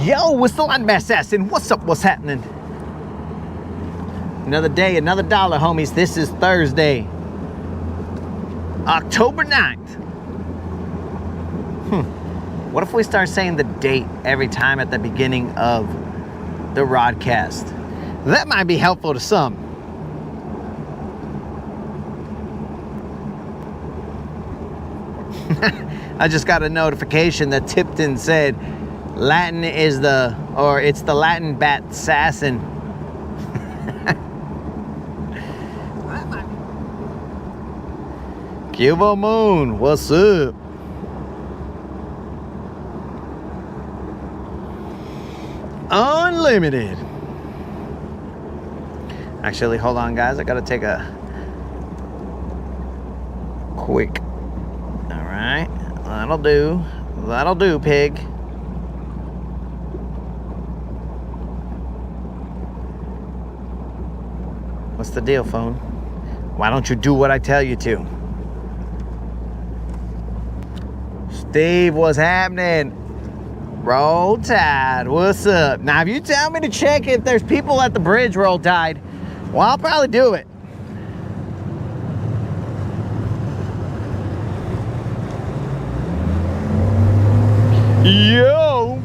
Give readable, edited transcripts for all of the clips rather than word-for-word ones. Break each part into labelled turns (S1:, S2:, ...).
S1: Yo, it's the Landmass Assassin. What's up? What's happening? Another day, another dollar, homies. This is Thursday, October 9th. What if we start saying the date every time at the beginning of the rodcast? That might be helpful to some. I just got a notification that Tipton said Latin is it's the Latin bat assassin. Cuba Moon, what's up? Unlimited. Actually, hold on, guys. I gotta take a quick. All right, that'll do. That'll do, pig. What's the deal, phone? Why don't you do what I tell you to? Steve, what's happening? Roll Tide, what's up? Now, if you tell me to check if there's people at the bridge, Roll Tide, well, I'll probably do it. Yo!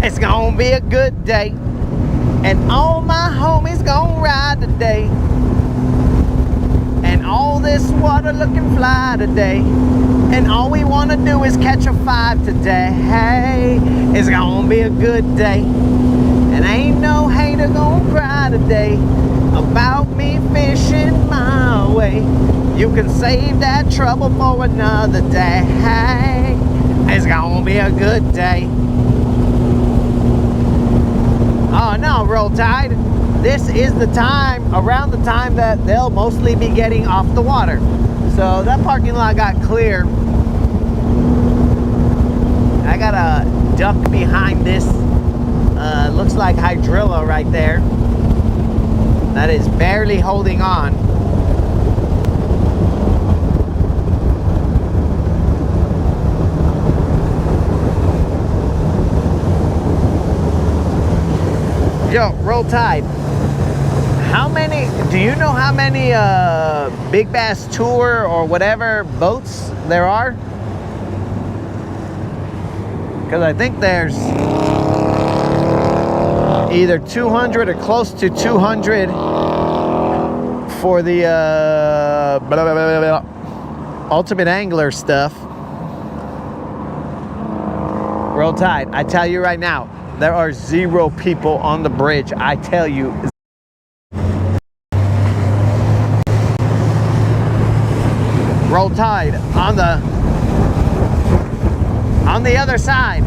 S1: It's gonna be a good day, and all my homies gonna ride today, and all this water looking fly today, and all we wanna do is catch a 5 today. Hey, it's gonna be a good day, and ain't no hater gonna cry today about me fishing my way. You can save that trouble for another day. Hey, it's gonna be a good day. Oh no, Roll Tide. This is the time, around the time that they'll mostly be getting off the water. So that parking lot got clear. I got a duck behind this. Looks like hydrilla right there. That is barely holding on. Yo, Roll Tide. Do you know how many Big Bass Tour or whatever boats there are? Because I think there's either 200 or close to 200 for the Ultimate Angler stuff. Roll Tide, I tell you right now, there are 0 people on the bridge. I tell you. Roll Tide on the other side.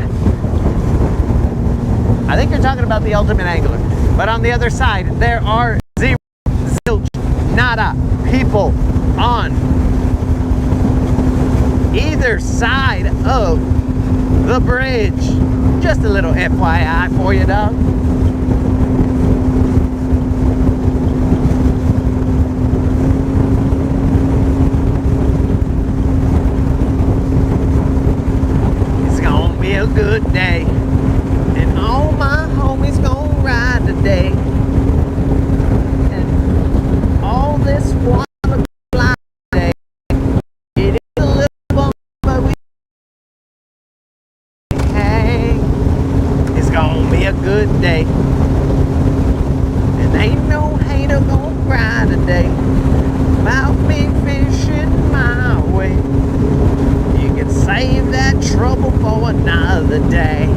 S1: I think you're talking about the Ultimate Angler, but on the other side there are 0, zilch, nada people on either side of the bridge. Just a little FYI for you, dog. It's gonna be a good day, and all my homies gonna ride today, and all this water fly today. It is a little bump, but we hey, it's gonna be a good day, and ain't no hater gonna cry today about me fishing my way. You can save that trouble for another day.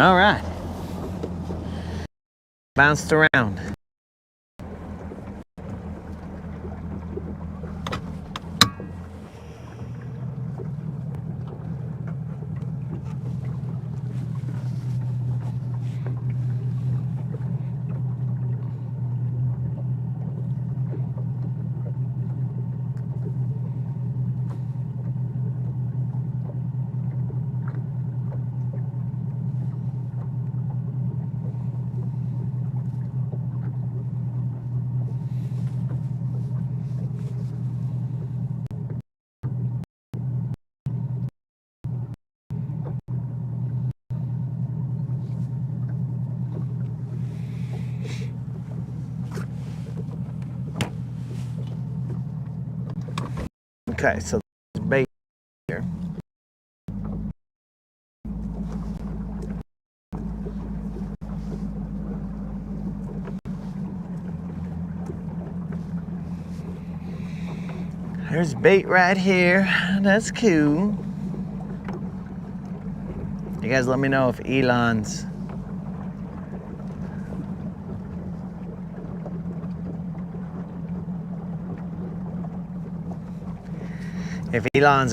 S1: All right. Bounced around. Okay, so there's bait here. There's bait right here. That's cool. You guys let me know if Elon's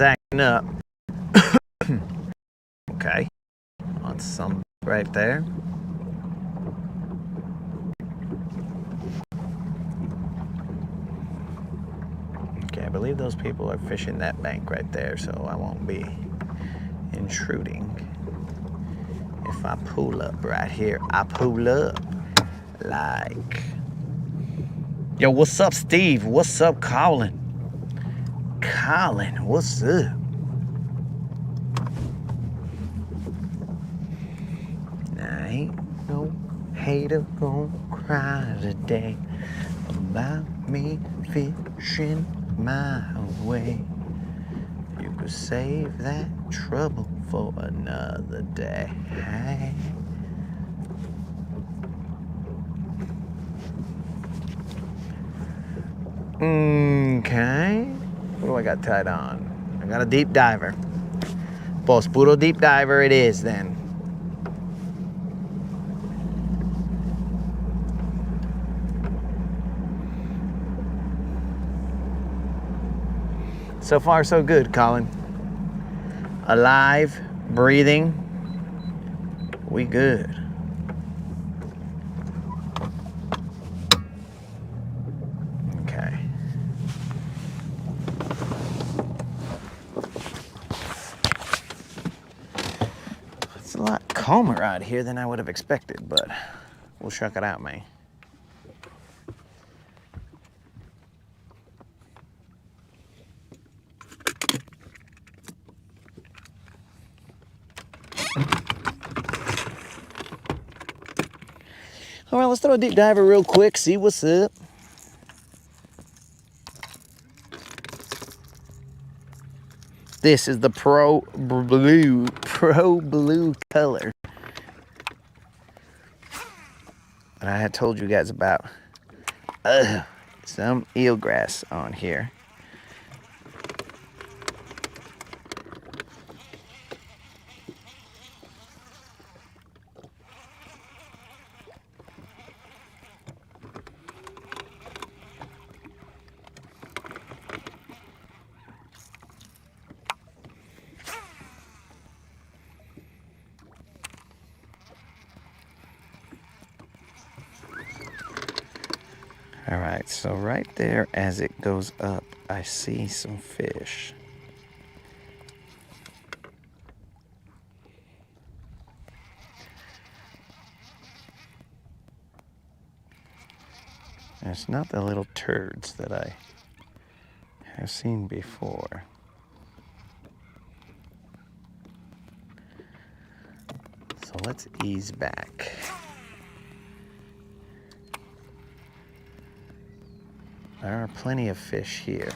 S1: acting up. Okay. On some right there. Okay, I believe those people are fishing that bank right there, so I won't be intruding. If I pull up right here, I pull up like... Yo, what's up, Steve? What's up, Colin? Colin, what's up? I ain't no hater gonna cry today about me fishing my way. You could save that trouble for another day. Okay. What do I got tied on? I got a deep diver. Pues puro deep diver it is then. So far, so good, Colin. Alive, breathing. We good. Okay. It's a lot calmer out here than I would have expected, but we'll check it out, man. All right, let's throw a deep diver real quick, see what's up. This is the Pro Blue color that I had told you guys about. Some eelgrass on here. All right, so right there as it goes up, I see some fish. And it's not the little turds that I have seen before. So let's ease back. There are plenty of fish here.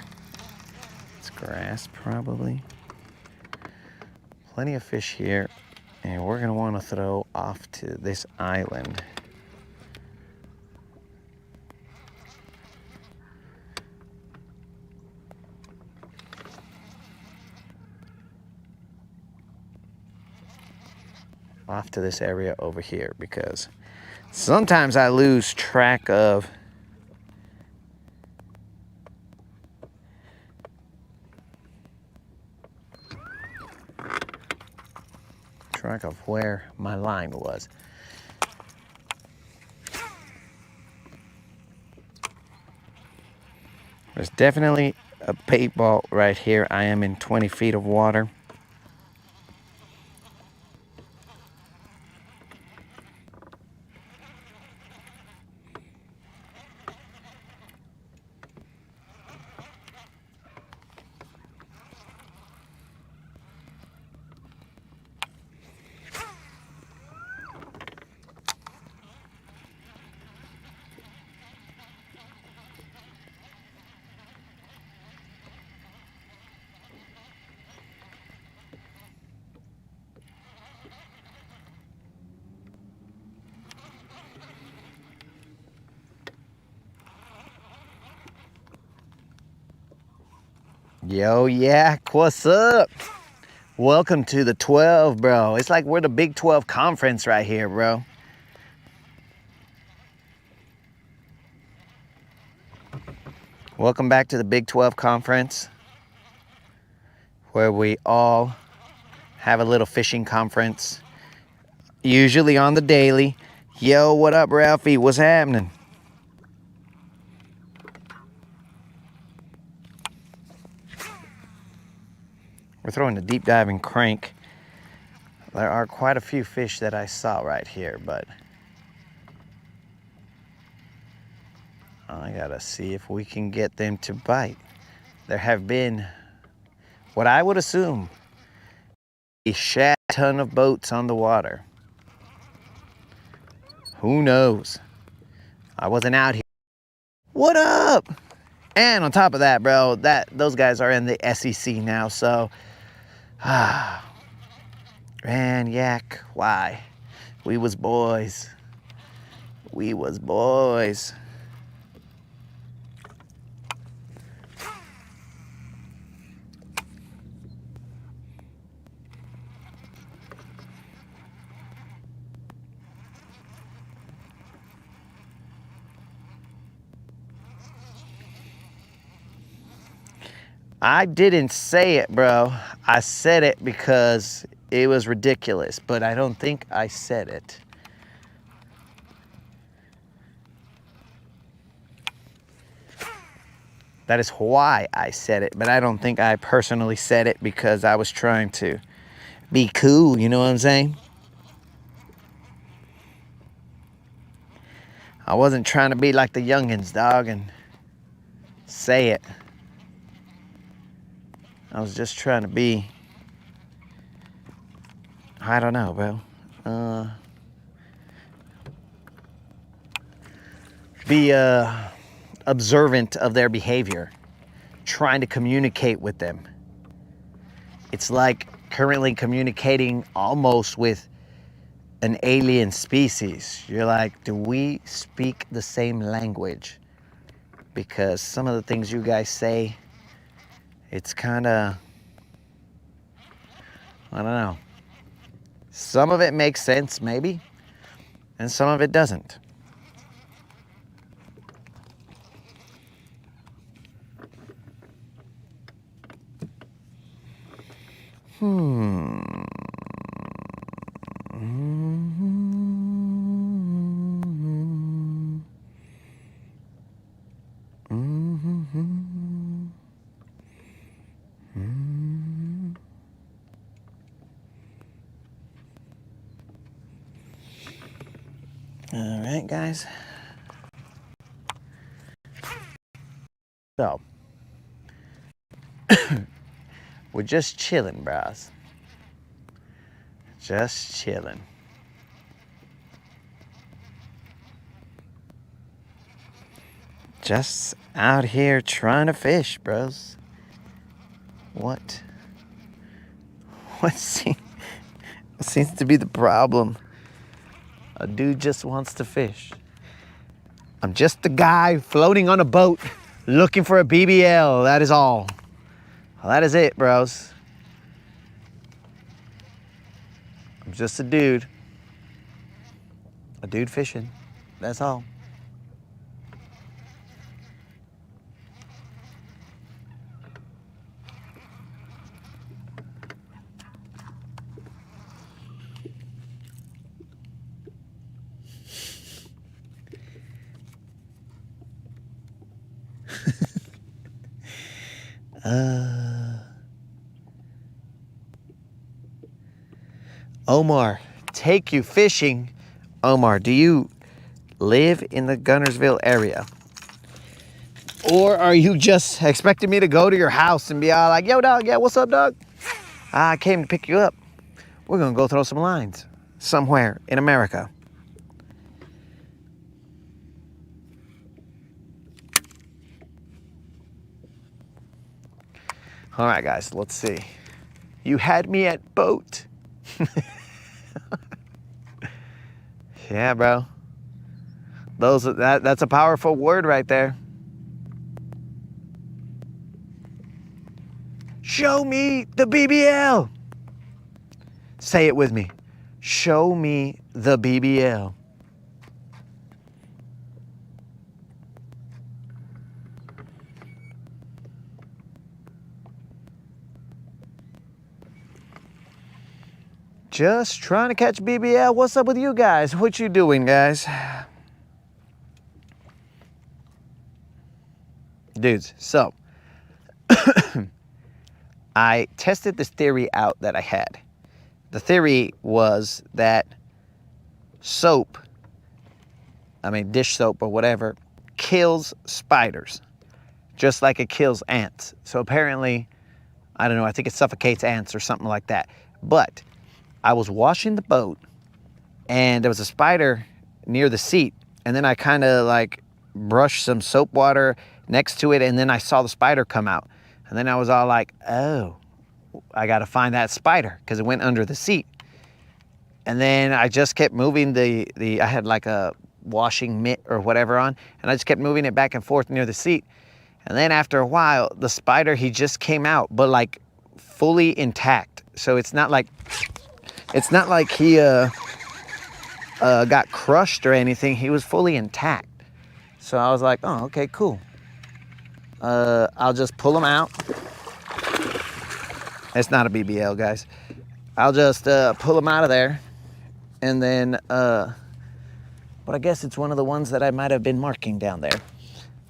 S1: It's grass, probably. Plenty of fish here, and we're gonna want to throw off to this island. off to this area over here because sometimes I lose track of where my line was. There's definitely a bait ball right here. I am in 20 feet of water. Yo, Yak, what's up? Welcome to the 12, bro. It's like we're the Big 12 conference right here, bro. Welcome back to the Big 12 conference, where we all have a little fishing conference, usually on the daily. Yo, what up, Ralphie? What's happening? We're throwing a deep diving crank. There are quite a few fish that I saw right here, but I gotta see if we can get them to bite. There have been what I would assume a shat ton of boats on the water. Who knows? I wasn't out here. What up? And on top of that, bro, those guys are in the SEC now, so man, Yak, why? We was boys. We was boys. I didn't say it, bro. I said it because it was ridiculous, but I don't think I said it. That is why I said it, but I don't think I personally said it because I was trying to be cool, you know what I'm saying? I wasn't trying to be like the youngins, dog, and say it. I was just trying to be, I don't know, bro. Be observant of their behavior, trying to communicate with them. It's like currently communicating almost with an alien species. You're like, do we speak the same language? Because some of the things you guys say, it's kind of, I don't know. Some of it makes sense, maybe, and some of it doesn't. All right, guys. So, we're just chilling, bros. Just chilling. Just out here trying to fish, bros. What seems to be the problem? A dude just wants to fish. I'm just a guy floating on a boat looking for a BBL. That is all. That is it, bros. I'm just a dude A dude fishing. That's all. Omar, take you fishing. Omar, do you live in the Guntersville area? Or are you just expecting me to go to your house and be all like, yo, dog, yeah, what's up, dog? I came to pick you up. We're gonna go throw some lines somewhere in America. All right, guys, let's see. You had me at boat. Yeah, bro. That's a powerful word right there. Show me the BBL. Say it with me. Show me the BBL. Just trying to catch BBL. What's up with you guys? What you doing, guys? Dudes, so I tested this theory out that I had. The theory was that soap, dish soap or whatever, kills spiders, just like it kills ants. So apparently, I don't know, I think it suffocates ants or something like that. But I was washing the boat and there was a spider near the seat, and then I kind of like brushed some soap water next to it, and then I saw the spider come out. And then I was all like, oh, I got to find that spider because it went under the seat. And then I just kept moving I had like a washing mitt or whatever on, and I just kept moving it back and forth near the seat. And then after a while, the spider, he just came out, but like fully intact. So it's not like he got crushed or anything. He was fully intact. So I was like, oh, okay, cool. I'll just pull him out. It's not a BBL, guys. I'll just pull him out of there. And then, but I guess it's one of the ones that I might have been marking down there.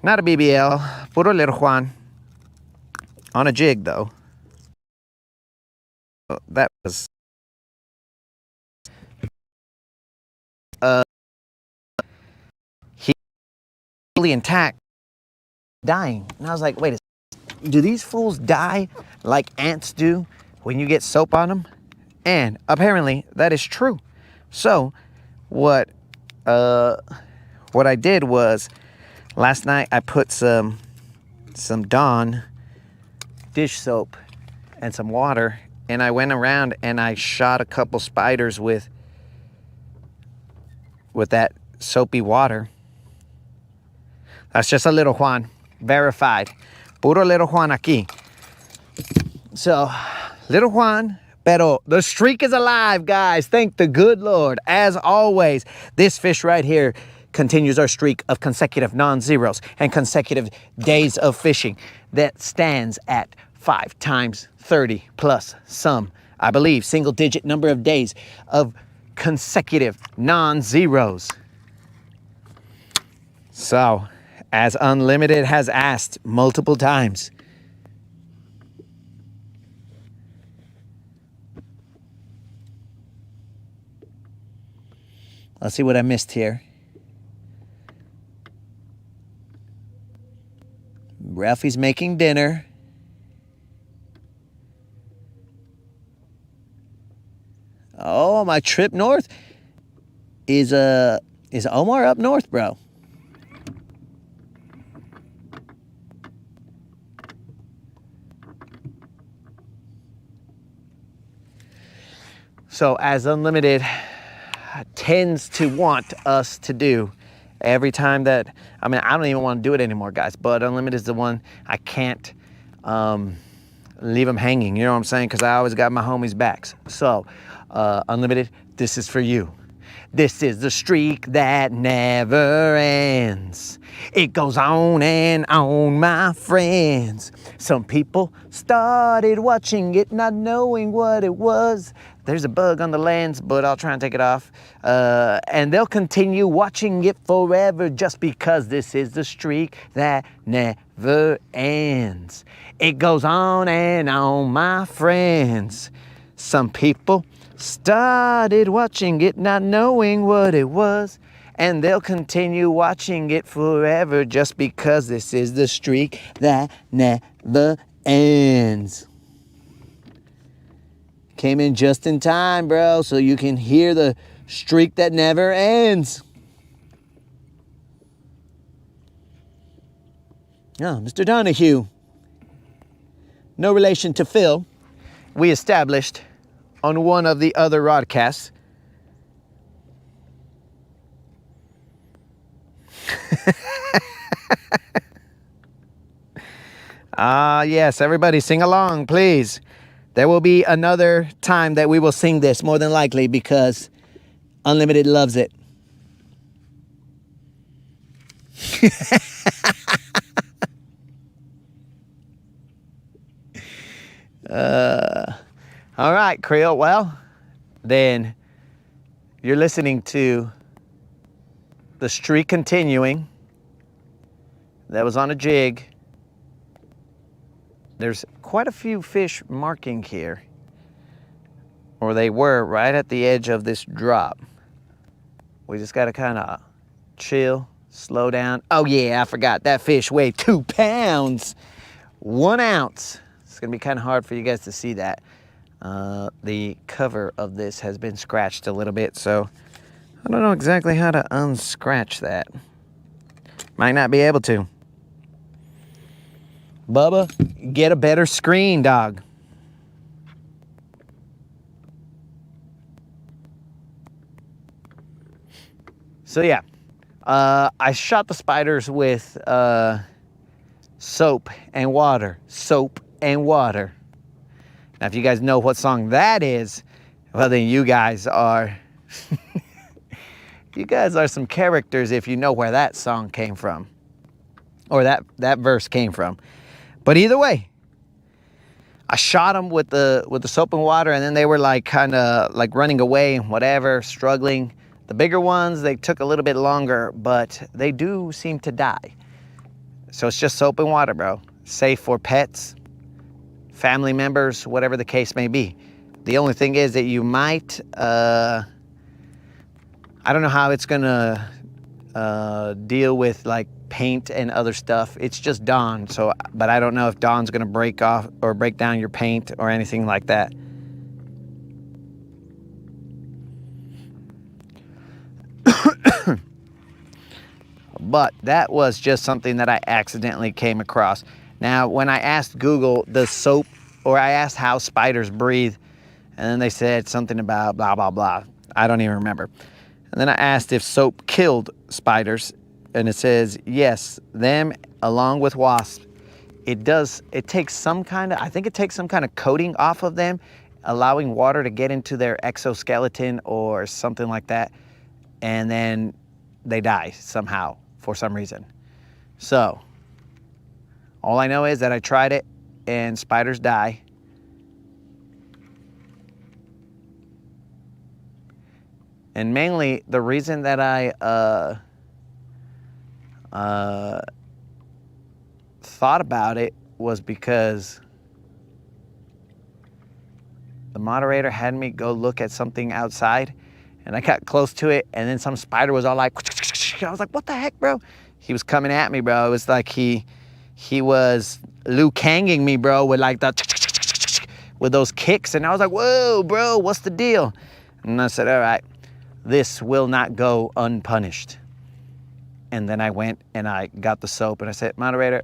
S1: Not a BBL, puro little Juan. On a jig, though. That was... he fully intact, dying. And I was like, wait a second. Do these fools die like ants do when you get soap on them? And apparently that is true. So what I did was last night I put some Dawn dish soap and some water, and I went around and I shot a couple spiders with that soapy water. That's just a little Juan, verified. Puro little Juan aquí. So, little Juan, pero the streak is alive, guys. Thank the good Lord. As always, this fish right here continues our streak of consecutive non-zeros and consecutive days of fishing that stands at 5 times 30 plus some, I believe, single-digit number of days of consecutive non-zeros. So, as Unlimited has asked multiple times, let's see what I missed here. Ralphie's making dinner. Oh, my trip north is Omar up north, bro? So as Unlimited tends to want us to do every time that, I don't even want to do it anymore, guys, but Unlimited is the one I can't leave them hanging, you know what I'm saying? Because I always got my homies' backs. So Unlimited, this is for you. This is the streak that never ends. It goes on and on, my friends. Some people started watching it, not knowing what it was. There's a bug on the lens, but I'll try and take it off. And they'll continue watching it forever just because this is the streak that never ends. It goes on and on, my friends. Some people started watching it, not knowing what it was. And they'll continue watching it forever just because this is the streak that never ends. Came in just in time, bro, so you can hear the streak that never ends. Oh, Mr. Donahue. No relation to Phil. We established on one of the other broadcasts. Yes, everybody sing along, please. There will be another time that we will sing this, more than likely, because Unlimited loves it. All right, Creel. Well, then you're listening to the streak continuing. That was on a jig. There's quite a few fish marking here, or they were right at the edge of this drop. We just got to kind of chill, slow down. Oh yeah, I forgot, that fish weighed 2 pounds, 1 ounce. It's gonna be kind of hard for you guys to see that. The cover of this has been scratched a little bit, so I don't know exactly how to unscratch that. Might not be able to. Bubba, get a better screen, dog. So yeah, I shot the spiders with soap and water. Soap and water. Now, if you guys know what song that is, well, then you guys are you guys are some characters if you know where that song came from, or that verse came from. But either way, I shot them with the soap and water, and then they were like kind of like running away and whatever, struggling. The bigger ones, they took a little bit longer, but they do seem to die. So it's just soap and water, bro. Safe for pets, family members, whatever the case may be. The only thing is that you might, I don't know how it's gonna deal with like paint and other stuff. It's just Dawn, so, but I don't know if Dawn's gonna break off or break down your paint or anything like that. But that was just something that I accidentally came across. Now, when I asked Google the soap, or I asked how spiders breathe, and then they said something about blah, blah, blah. I don't even remember. And then I asked if soap killed spiders, and it says, yes, them along with wasps. It does, it takes some kind of, I think it takes some kind of coating off of them, allowing water to get into their exoskeleton or something like that. And then they die somehow for some reason. So all I know is that I tried it and spiders die. And mainly the reason that I thought about it was because the moderator had me go look at something outside, and I got close to it, and then some spider was all like, I was like, what the heck, bro? He was coming at me, bro. It was like he was Liu Kanging me, bro, with like the, with those kicks. And I was like, whoa, bro, what's the deal? And I said, all right, this will not go unpunished. And then I went and I got the soap, and I said, moderator,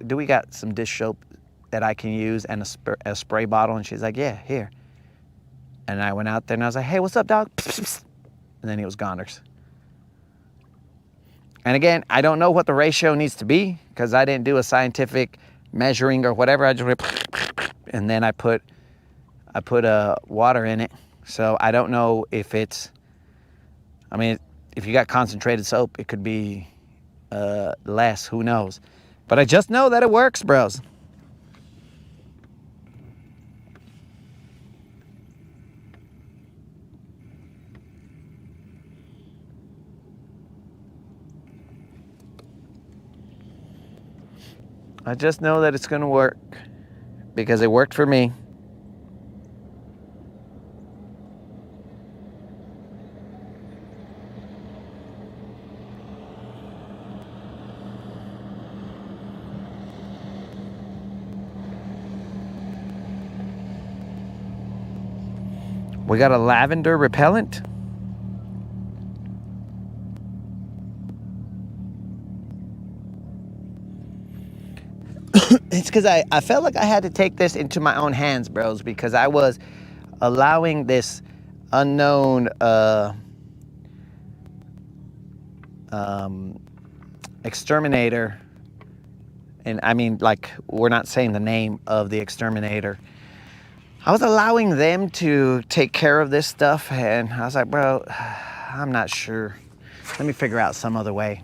S1: do we got some dish soap that I can use and a spray bottle? And she's like, yeah, here. And I went out there and I was like, hey, what's up, dog? And then he was goners. And again, I don't know what the ratio needs to be because I didn't do a scientific measuring or whatever. I just went, and then I put water in it. So I don't know if it's I mean, if you got concentrated soap, it could be less, who knows. But I just know that it works, bros. I just know that it's gonna work because it worked for me. We got a lavender repellent. It's because I felt like I had to take this into my own hands, bros, because I was allowing this unknown exterminator, and I mean, like, we're not saying the name of the exterminator. I was allowing them to take care of this stuff, and I was like, bro, I'm not sure. Let me figure out some other way.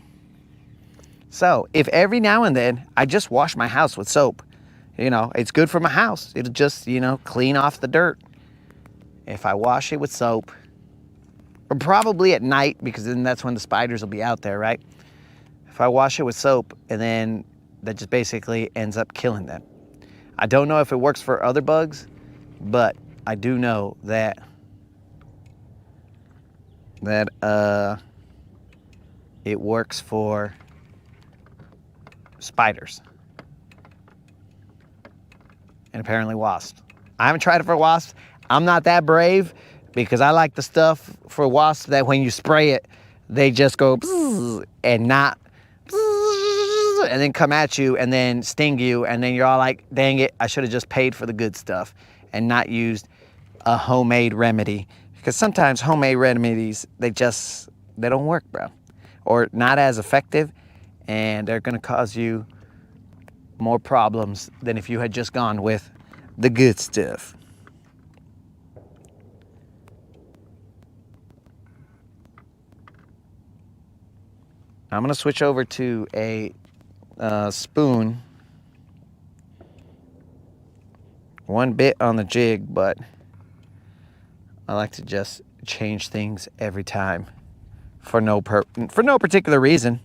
S1: So if every now and then I just wash my house with soap, you know, it's good for my house. It'll just, you know, clean off the dirt. If I wash it with soap, or probably at night, because then that's when the spiders will be out there, right? If I wash it with soap, and then that just basically ends up killing them. I don't know if it works for other bugs, but I do know that it works for spiders and apparently wasps. I haven't tried it for wasps. I'm not that brave because I like the stuff for wasps that when you spray it, they just go and not and then come at you and then sting you, and then you're all like, dang it, I should have just paid for the good stuff and not used a homemade remedy. Because sometimes homemade remedies, they don't work, bro, or not as effective, and they're gonna cause you more problems than if you had just gone with the good stuff. I'm gonna switch over to a spoon. One bit on the jig, but I like to just change things every time for no particular reason.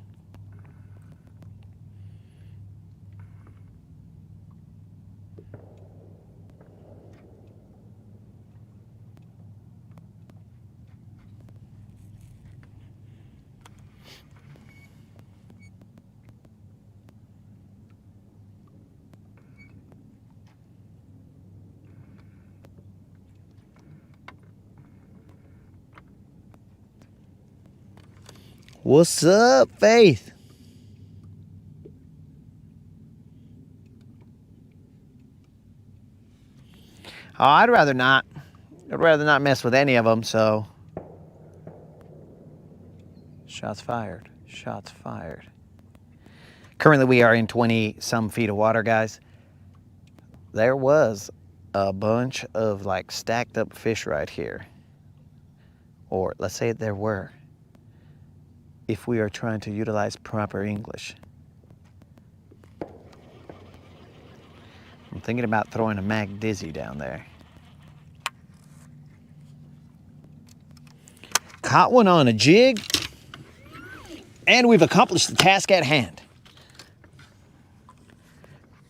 S1: What's up, Faith? Oh, I'd rather not. I'd rather not mess with any of them, so. Shots fired. Shots fired. Currently, we are in 20-some feet of water, guys. There was a bunch of, like, stacked up fish right here. Or, let's say there were, if we are trying to utilize proper English. I'm thinking about throwing a Mag Dizzy down there. Caught one on a jig, and we've accomplished the task at hand.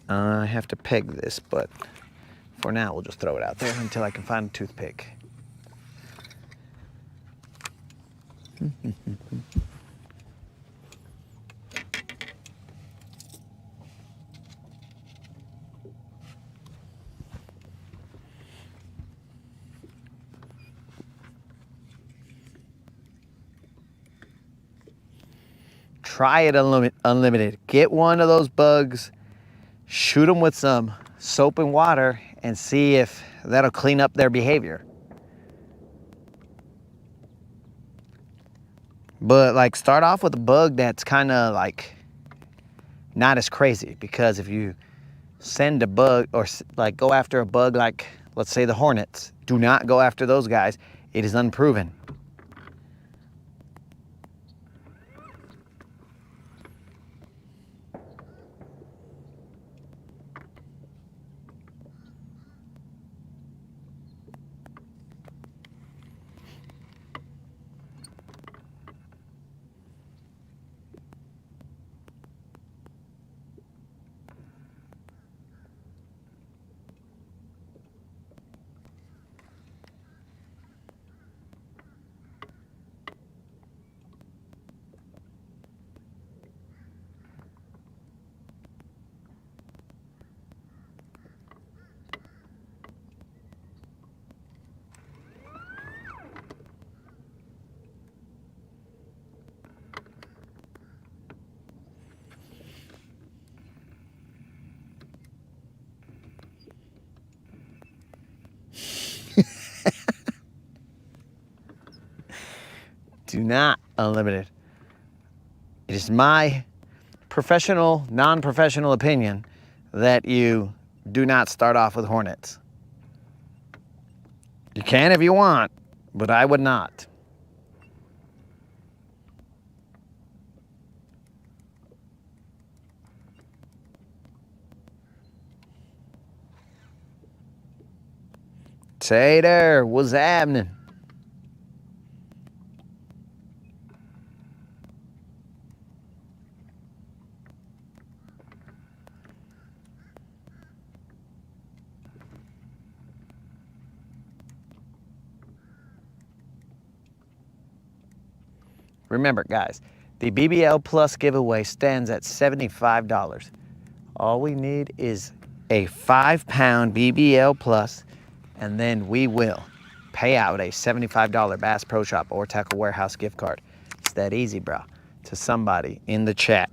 S1: I have to peg this, but for now we'll just throw it out there until I can find a toothpick. Try it unlimited. Get one of those bugs, shoot them with some soap and water, and see if that'll clean up their behavior. But like, start off with a bug that's kind of like not as crazy, because if you send a bug or like go after a bug like, let's say, the hornets, do not go after those guys. It is unproven. not unlimit it. It is my professional, non-professional opinion that you do not start off with Hornets. You can if you want, but I would not. Say there, what's happening? Remember, guys, the BBL Plus giveaway stands at $75. All we need is a 5-pound BBL Plus, and then we will pay out a $75 Bass Pro Shop or Tackle Warehouse gift card. It's that easy, bro, to somebody in the chat.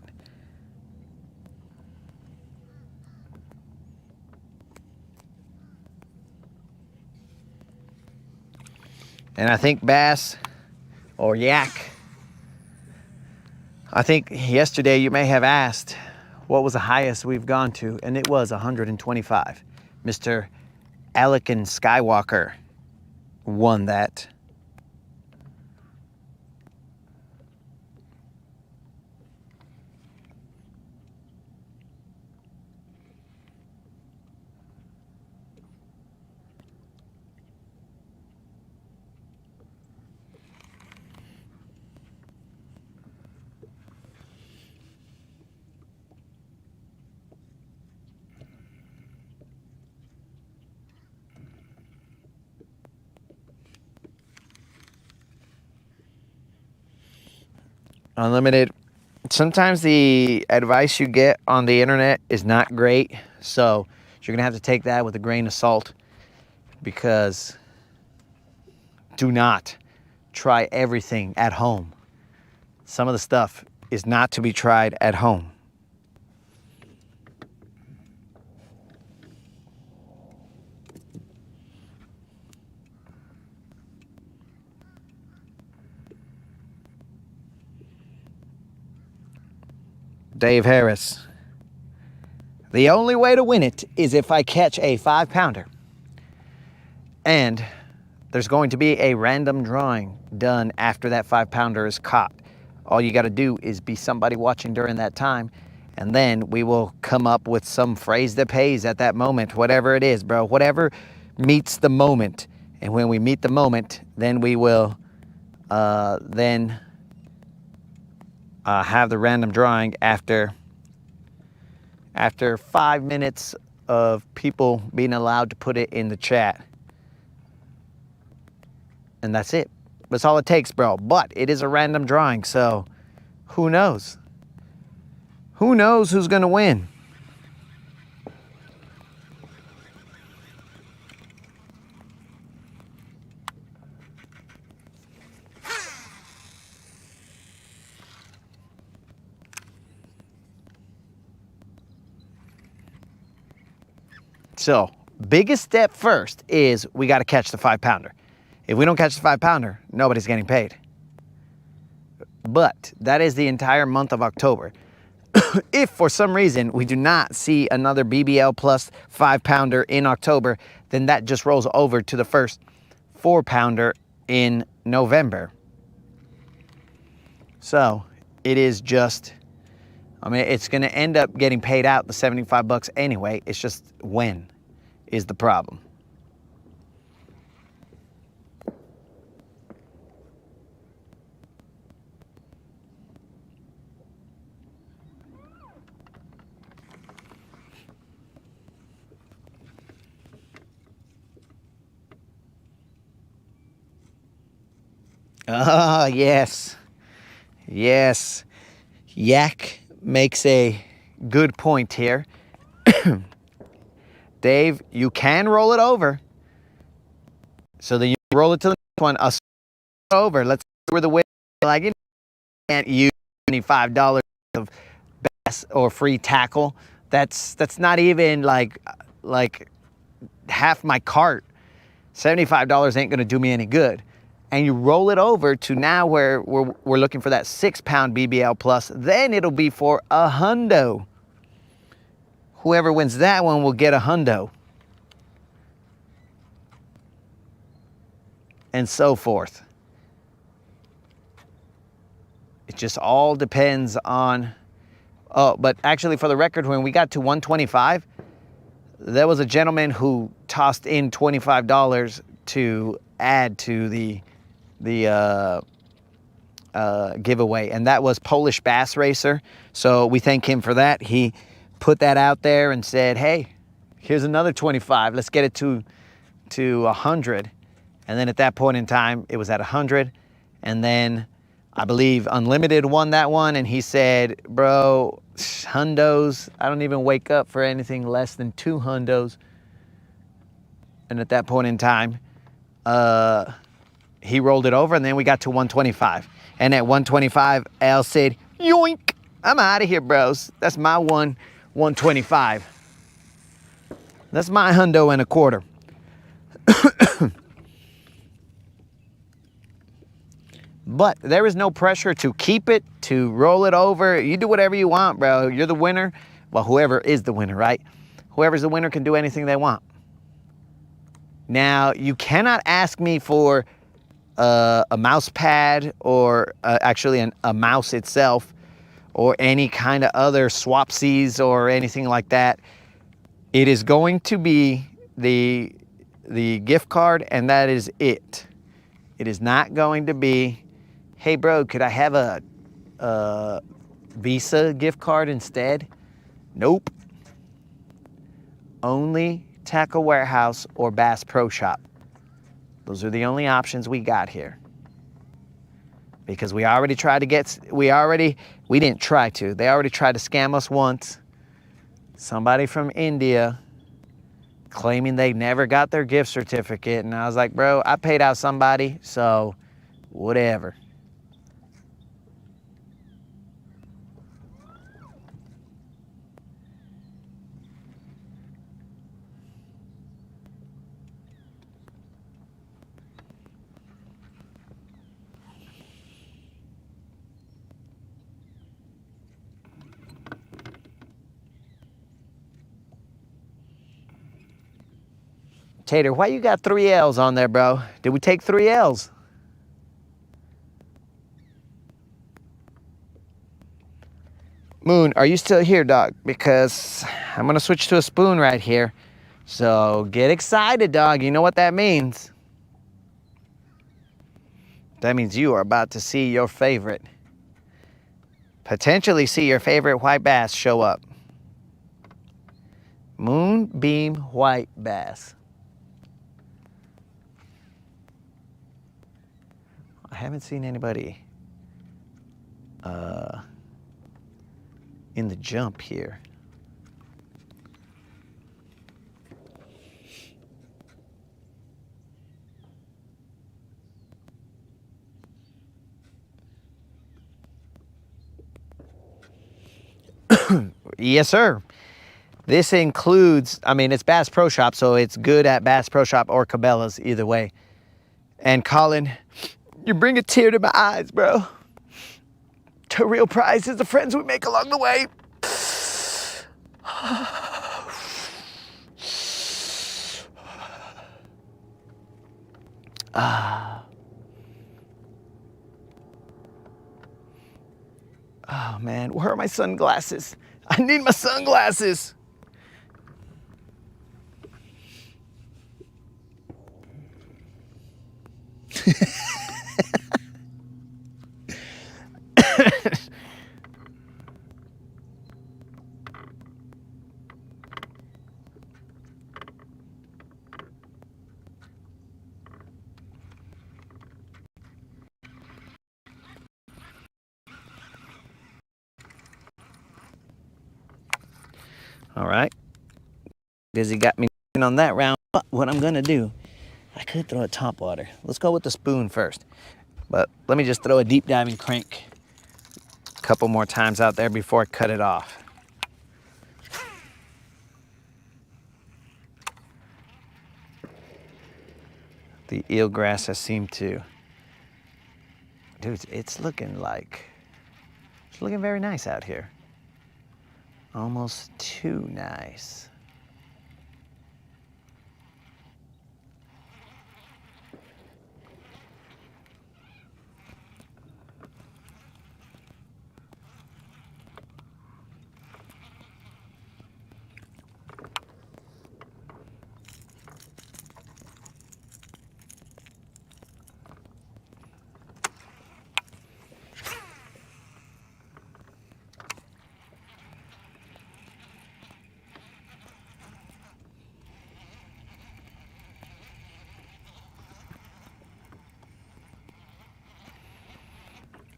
S1: And I think bass or yak, I think yesterday you may have asked what was the highest we've gone to, and it was 125. Mr. Anakin Skywalker won that. Unlimited. Sometimes the advice you get on the internet is not great, so you're gonna have to take that with a grain of salt, because do not try everything at home. Some of the stuff is not to be tried at home. Dave Harris. The only way to win it is if I catch a 5-pounder. And there's going to be a random drawing done after that 5-pounder is caught. All you got to do is be somebody watching during that time, and then we will come up with some phrase that pays at that moment, whatever it is, bro. Whatever meets the moment. And when we meet the moment, then we will have the random drawing after 5 minutes of people being allowed to put it in the chat. And that's it. That's all it takes, bro. But it is a random drawing, so who knows? Who knows who's going to win? So, biggest step first is we got to catch the 5-pounder. If we don't catch the 5-pounder, nobody's getting paid. But that is the entire month of October. If for some reason we do not see another BBL Plus 5-pounder in October, then that just rolls over to the first 4-pounder in November. So it is just, I mean, it's going to end up getting paid out the $75 anyway. It's just when is the problem. Ah, yes. Yes. Yak makes a good point here. Dave, you can roll it over. So then you roll it to the next one. I'll over. Let's see where the way, like, you can't use $25 of bass or free tackle. That's not even like half my cart. $75 ain't gonna do me any good. and you roll it over to now where we're looking for that 6-pound BBL plus, then it'll be for a hundo. Whoever wins that one will get a hundo. And so forth. It just all depends on, oh, but actually for the record, when we got to 125, there was a gentleman who tossed in $25 to add to the giveaway, and that was Polish Bass Racer. So we thank him for that. He put that out there and said, hey, here's another 25. Let's get it to 100. And then at that point in time, it was at 100. And then I believe Unlimited won that one. And he said, bro, hundos, I don't even wake up for anything less than 2 hundos. And at that point in time, he rolled it over, and then we got to 125. And at 125, Al said, yoink, I'm out of here, bros. That's my 125. That's my hundo and a quarter. But there is no pressure to keep it, to roll it over. You do whatever you want, bro. You're the winner. Well, whoever is the winner, right? Whoever's the winner can do anything they want. Now, you cannot ask me for a mouse pad or actually a mouse itself or any kind of other swapsies or anything like that. It is going to be the gift card, and that is it. It is not going to be, hey, bro, could I have a Visa gift card instead? Nope. Only Tackle Warehouse or Bass Pro Shop. Those are the only options we got here. Because we already tried to get, we didn't try to. They already tried to scam us once. Somebody from India claiming they never got their gift certificate. And I was like, bro, I paid out somebody, so whatever. Tater, why you got 3 L's on there, bro? Did we take 3 L's? Moon, are you still here, dog? Because I'm going to switch to a spoon right here. So get excited, dog. You know what that means. That means you are about to see your favorite, potentially see your favorite white bass show up. Moonbeam white bass. I haven't seen anybody in the jump here. Yes, sir. This includes, I mean, it's Bass Pro Shop, so it's good at Bass Pro Shop or Cabela's, either way. And Colin, you bring a tear to my eyes, bro. The real prize is the friends we make along the way. Oh, man, where are my sunglasses? I need my sunglasses. All right. Dizzy got me on that round. But what I'm going to do, I could throw a top water. Let's go with the spoon first. But let me just throw a deep diving crank a couple more times out there before I cut it off. The eelgrass has seemed to Dude, it's looking very nice out here. Almost too nice.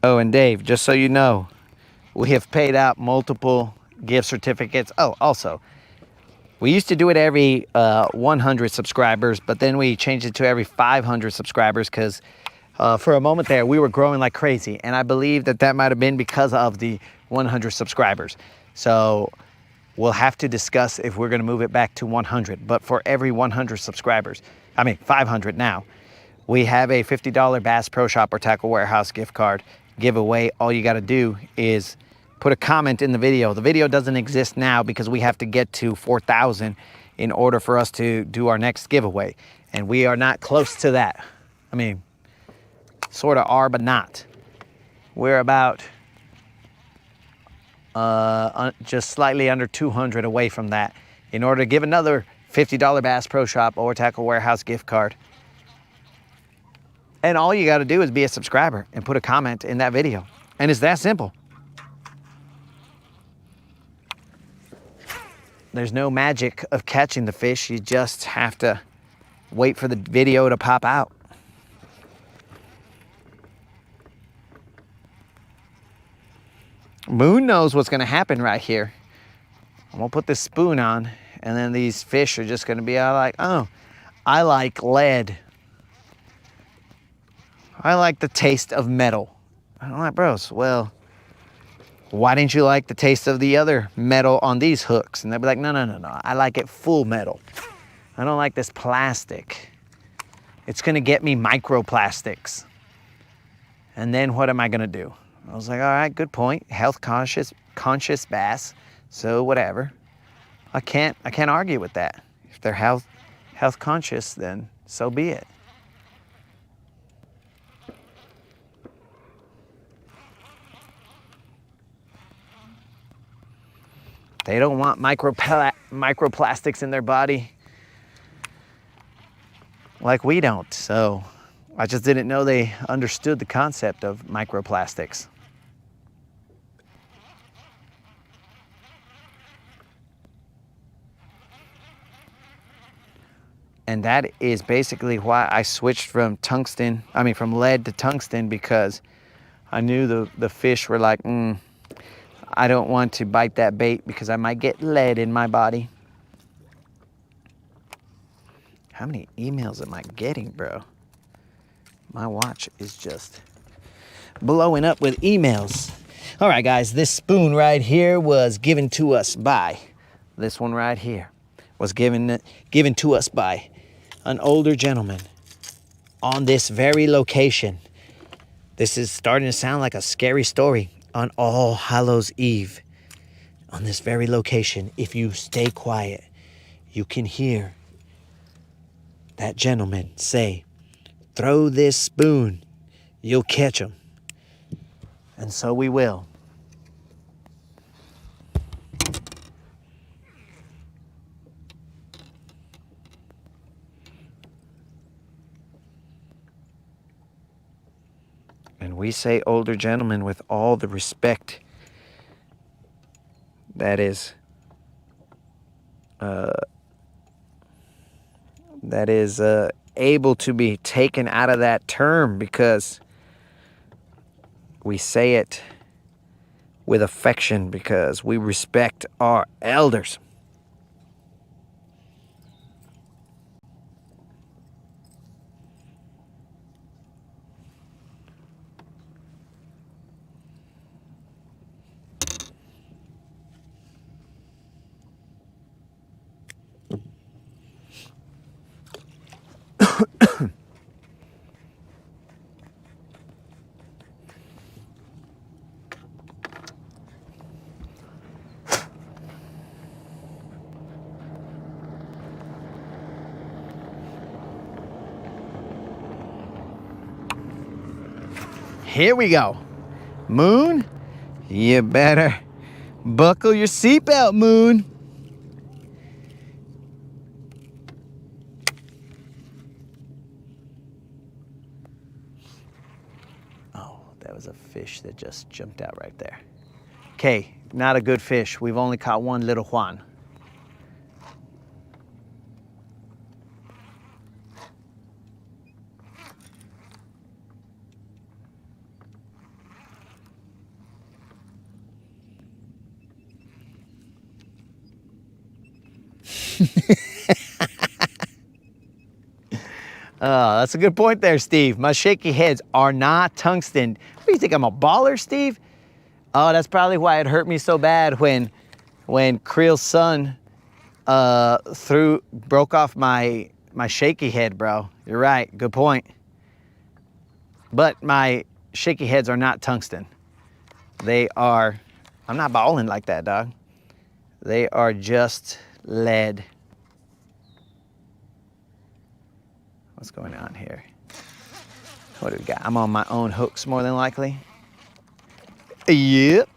S1: Oh, and Dave, just so you know, we have paid out multiple gift certificates. Oh, also, we used to do it every 100 subscribers, but then we changed it to every 500 subscribers because for a moment there, we were growing like crazy. And I believe that might have been because of the 100 subscribers. So we'll have to discuss if we're going to move it back to 100. But for every 100 subscribers, I mean 500 now, we have a $50 Bass Pro Shop or Tackle Warehouse gift card giveaway. All you got to do is put a comment in the video. The video doesn't exist now because we have to get to 4,000 in order for us to do our next giveaway. And we are not close to that. I mean, sort of are, but not. We're about just slightly under 200 away from that in order to give another $50 Bass Pro Shop or Tackle Warehouse gift card. And all you got to do is be a subscriber and put a comment in that video. And it's that simple. There's no magic of catching the fish. You just have to wait for the video to pop out. Moon knows what's going to happen right here. I'm going to put this spoon on, and then these fish are just going to be all like, oh, I like lead. I like the taste of metal. I'm like, bros, well, why didn't you like the taste of the other metal on these hooks? And they'll be like, no, I like it full metal. I don't like this plastic. It's gonna get me microplastics. And then what am I gonna do? I was like, all right, good point. Health conscious bass, so whatever. I can't argue with that. If they're health conscious, then so be it. They don't want microplastics in their body like we don't. So I just didn't know they understood the concept of microplastics. And that is basically why I switched from lead to tungsten, because I knew the fish were like, I don't want to bite that bait because I might get lead in my body. How many emails am I getting, bro? My watch is just blowing up with emails. All right, guys, this spoon right here was given to us by, this one right here was given to us by an older gentleman on this very location. This is starting to sound like a scary story. On All Hallows Eve, on this very location, if you stay quiet, you can hear that gentleman say, throw this spoon, you'll catch him. And so we will. And we say older gentleman with all the respect that is able to be taken out of that term, because we say it with affection because we respect our elders. Here we go. Moon, you better buckle your seatbelt, Moon. Oh, that was a fish that just jumped out right there. Okay, not a good fish. We've only caught one little Juan. Oh, that's a good point there, Steve. My shaky heads are not tungsten. What do you think, I'm a baller, Steve? Oh, that's probably why it hurt me so bad when Creel's son broke off my shaky head, bro. You're right, good point. But my shaky heads are not tungsten. They are, I'm not balling like that, dog. They are just lead. What's going on here? What do we got? I'm on my own hooks more than likely. Yep.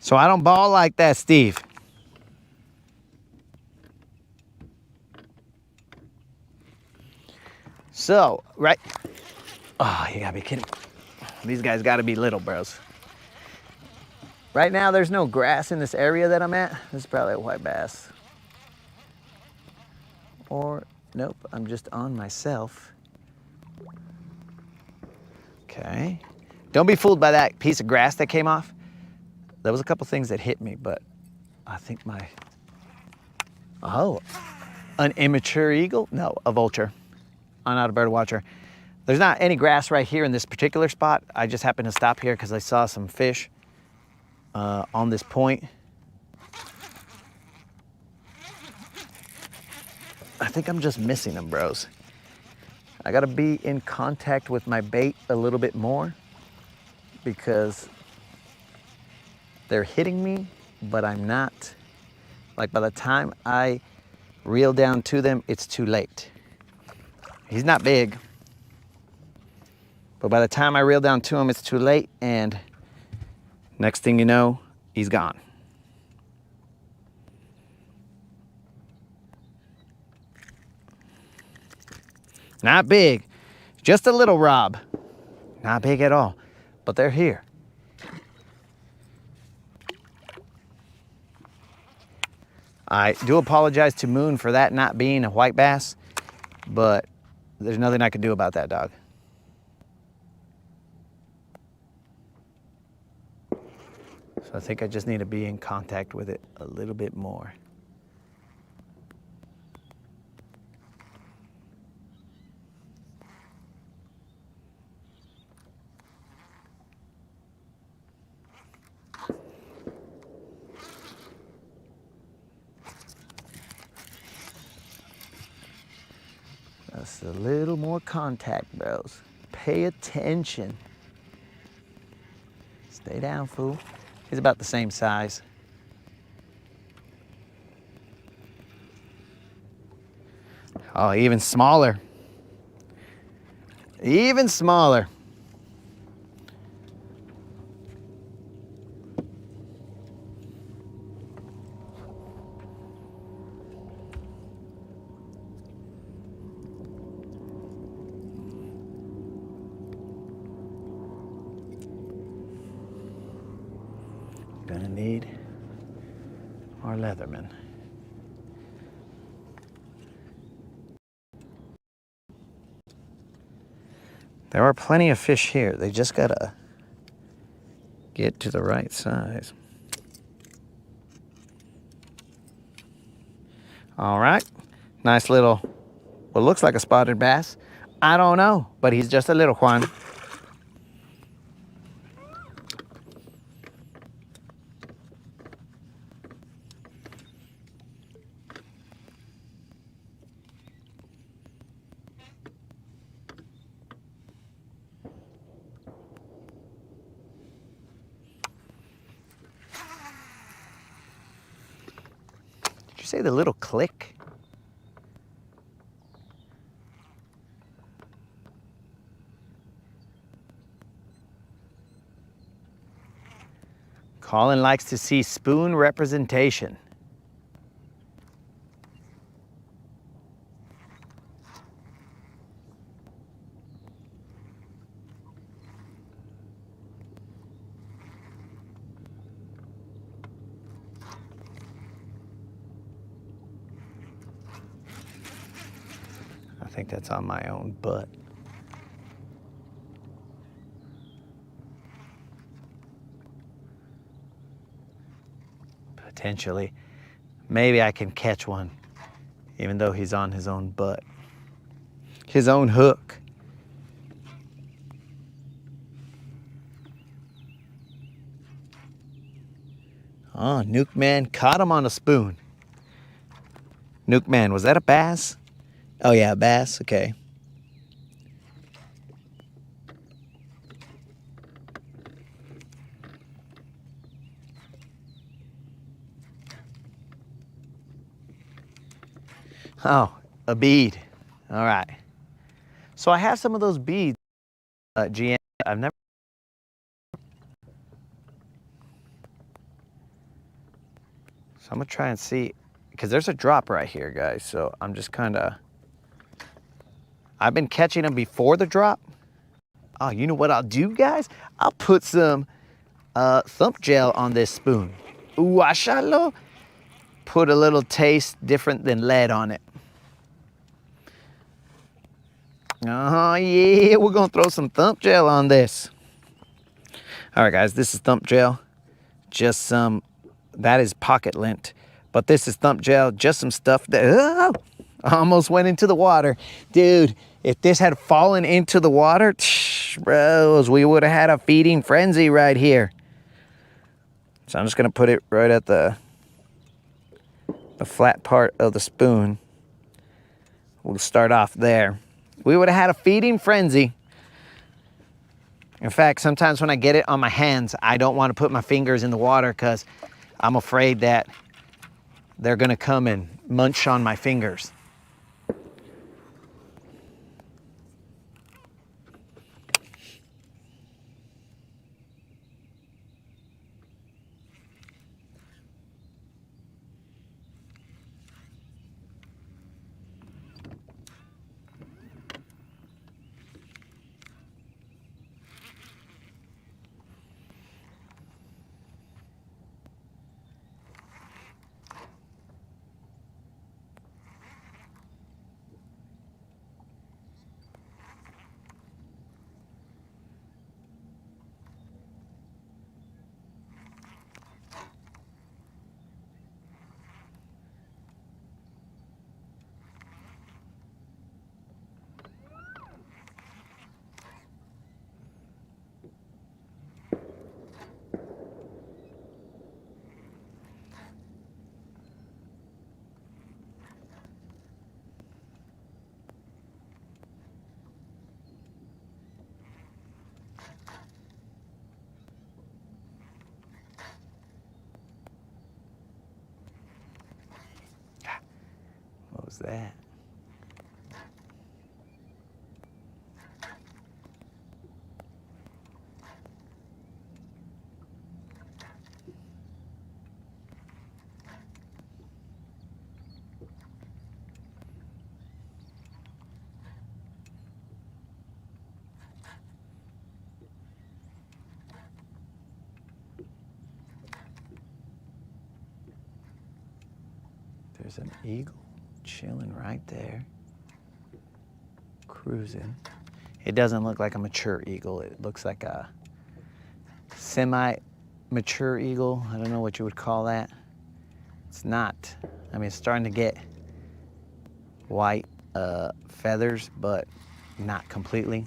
S1: So I don't ball like that, Steve. So, right. Oh, you gotta be kidding. These guys gotta be little, bros. Right now, there's no grass in this area that I'm at. This is probably a white bass. Or, nope, I'm just on myself. Okay. Don't be fooled by that piece of grass that came off. There was a couple things that hit me, but I think an immature eagle? No, a vulture. I'm not a bird watcher. There's not any grass right here in this particular spot. I just happened to stop here because I saw some fish on this point. I think I'm just missing them, bros. I gotta be in contact with my bait a little bit more because they're hitting me, but I'm not. Like by the time I reel down to them, it's too late. He's not big, but by the time I reel down to him, it's too late, and next thing you know, he's gone. Not big, just a little Rob. Not big at all, but they're here. I do apologize to Moon for that not being a white bass, but there's nothing I can do about that, dog. So I think I just need to be in contact with it a little bit more. Just a little more contact, bros. Pay attention. Stay down, fool. He's about the same size. Oh, even smaller. Even smaller. Gonna need our Leatherman. There are plenty of fish here. They just gotta get to the right size. All right, nice little, what looks like a spotted bass. I don't know, but he's just a little Juan. Did you say the little click? Colin likes to see spoon representation. I think that's on my own butt. Potentially. Maybe I can catch one, even though he's on his own butt. His own hook. Oh, Nuke Man caught him on a spoon. Nuke Man, was that a bass? Oh yeah, a bass, okay. Oh, a bead. All right. So I have some of those beads, GM. I've never. So I'm gonna try and see, because there's a drop right here, guys. So I'm just kind of. I've been catching them before the drop. Oh, you know what I'll do, guys? I'll put some thump gel on this spoon. Uashalo. Put a little taste different than lead on it. Oh yeah, we're gonna throw some thump gel on this. All right, guys, this is thump gel. Just some, that is pocket lint, but this is thump gel. Just some stuff that almost went into the water, dude. If this had fallen into the water, bros, we would have had a feeding frenzy right here. So I'm just gonna put it right at the flat part of the spoon. We'll start off there. We would have had a feeding frenzy. In fact, sometimes when I get it on my hands, I don't want to put my fingers in the water because I'm afraid that they're gonna come and munch on my fingers. What was that? There's an eagle chilling right there, cruising. It doesn't look like a mature eagle. It looks like a semi-mature eagle. I don't know what you would call that. It's not. I mean, it's starting to get white feathers, but not completely.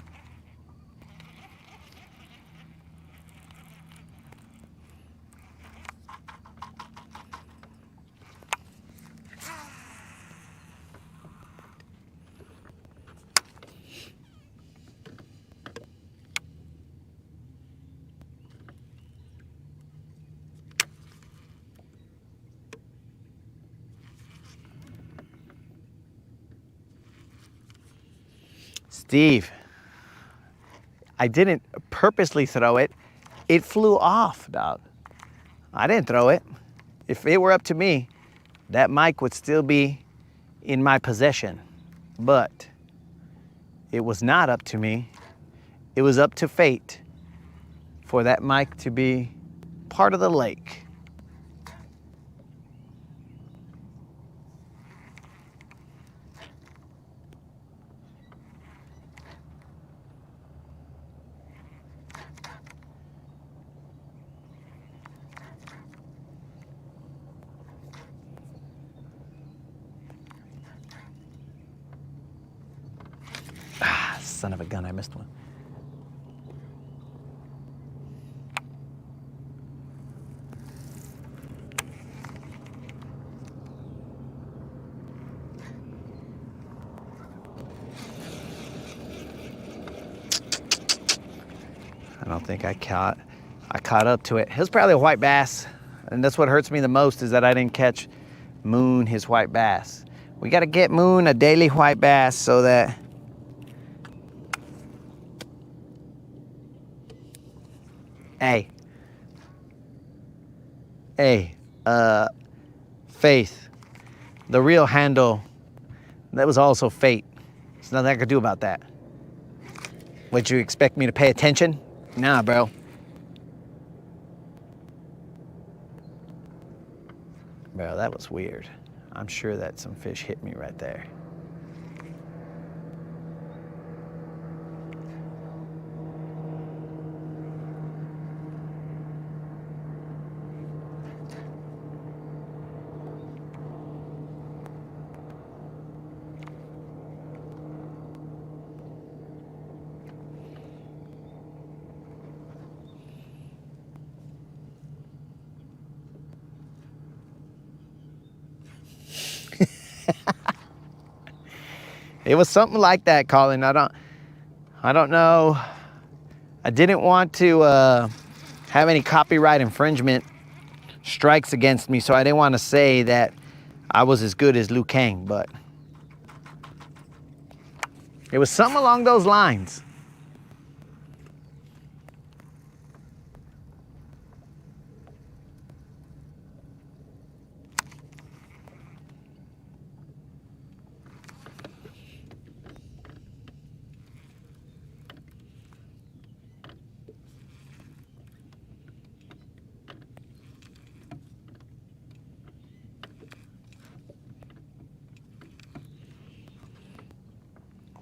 S1: Steve, I didn't purposely throw it. It flew off, dog. I didn't throw it. If it were up to me, that mic would still be in my possession. But it was not up to me. It was up to fate for that mic to be part of the lake. Ah, son of a gun, I missed one. I don't think I caught up to it. It was probably a white bass, and that's what hurts me the most is that I didn't catch Moon his white bass. We got to get Moon a daily white bass so that Faith, the real handle, that was also fate. There's nothing I could do about that. Would you expect me to pay attention? Nah, bro. Bro, that was weird. I'm sure that some fish hit me right there. It was something like that, Colin. I don't know. I didn't want to have any copyright infringement strikes against me, so I didn't want to say that I was as good as Liu Kang, but it was something along those lines.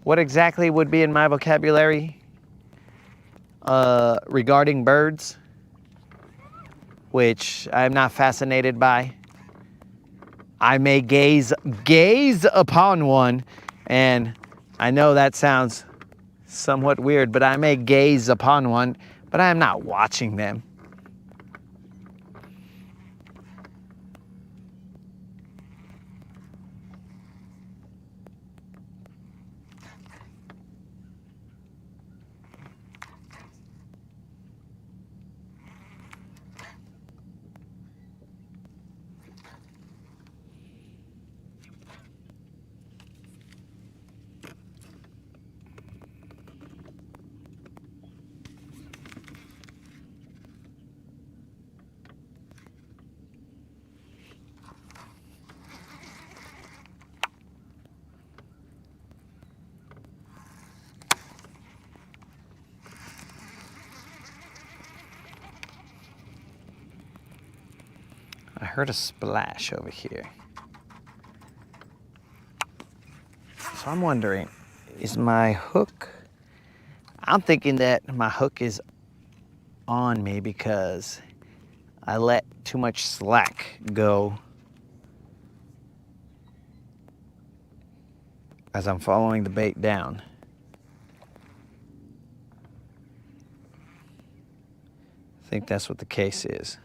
S1: What exactly would be in my vocabulary regarding birds, which I'm not fascinated by? I may gaze upon one, and I know that sounds somewhat weird, but I may gaze upon one, but I am not watching them. I heard a splash over here. So I'm wondering, is my hook, I'm thinking that my hook is on me because I let too much slack go as I'm following the bait down. I think that's what the case is.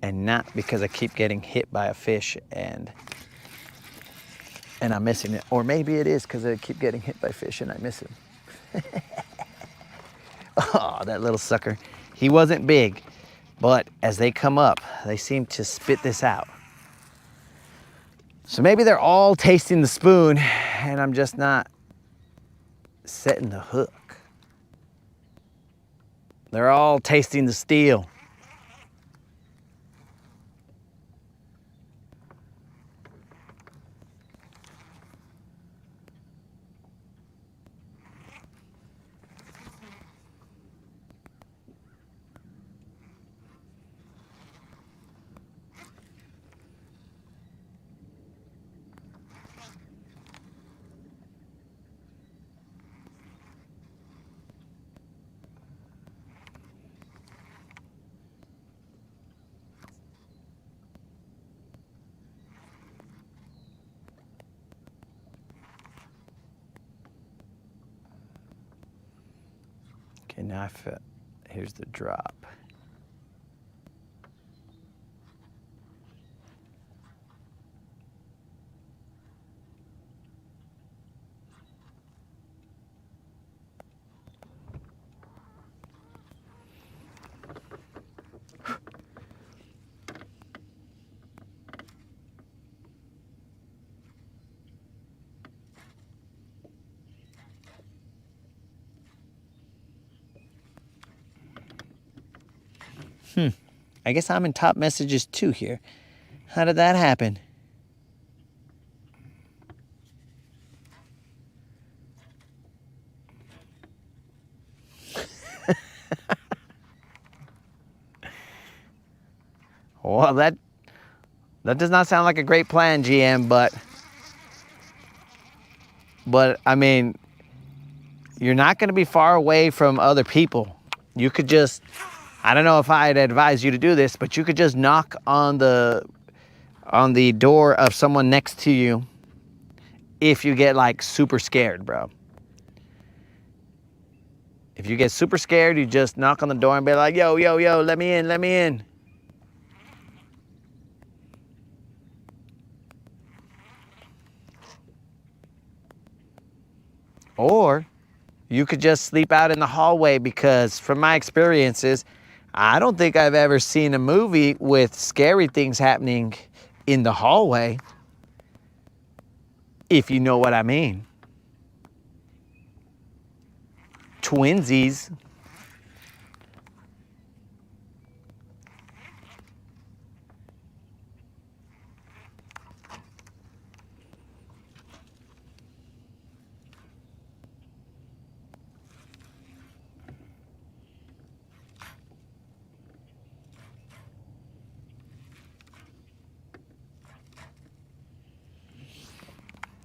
S1: And not because I keep getting hit by a fish and I'm missing it. Or maybe it is because I keep getting hit by fish and I miss him. Oh, that little sucker. He wasn't big, but as they come up, they seem to spit this out. So maybe they're all tasting the spoon and I'm just not setting the hook. They're all tasting the steel. Okay, now here's the drop. I guess I'm in top messages too here. How did that happen? Well, that does not sound like a great plan, GM, but I mean, you're not going to be far away from other people. You could just, I don't know if I'd advise you to do this, but you could just knock on the door of someone next to you if you get like super scared, bro. If you get super scared, you just knock on the door and be like, yo, yo, yo, let me in, let me in. Or you could just sleep out in the hallway, because from my experiences, I don't think I've ever seen a movie with scary things happening in the hallway, if you know what I mean. Twinsies.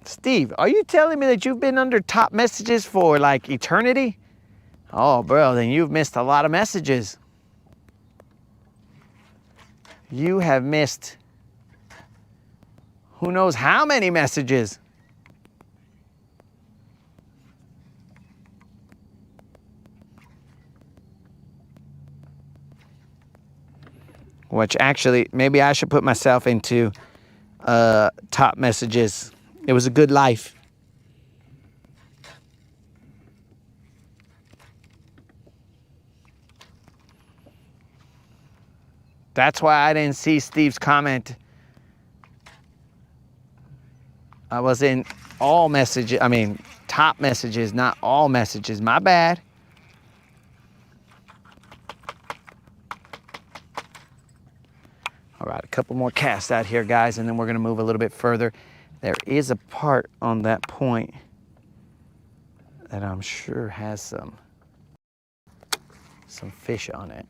S1: Steve, are you telling me that you've been under top messages for like eternity? Oh, bro, then you've missed a lot of messages. You have missed who knows how many messages. Which actually, maybe I should put myself into top messages. It was a good life. That's why I didn't see Steve's comment. I was in all messages, I mean, top messages, not all messages. My bad. All right, a couple more casts out here, guys, and then we're going to move a little bit further. There is a part on that point that I'm sure has some fish on it.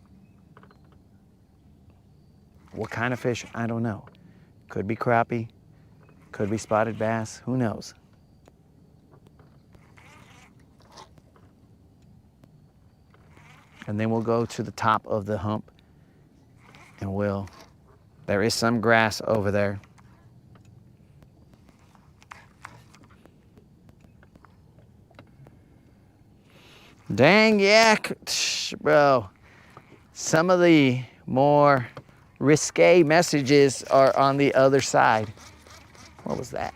S1: What kind of fish? I don't know. Could be crappie, could be spotted bass, who knows? And then we'll go to the top of the hump and there is some grass over there. Dang, yeah, bro. Some of the more risque messages are on the other side. What was that?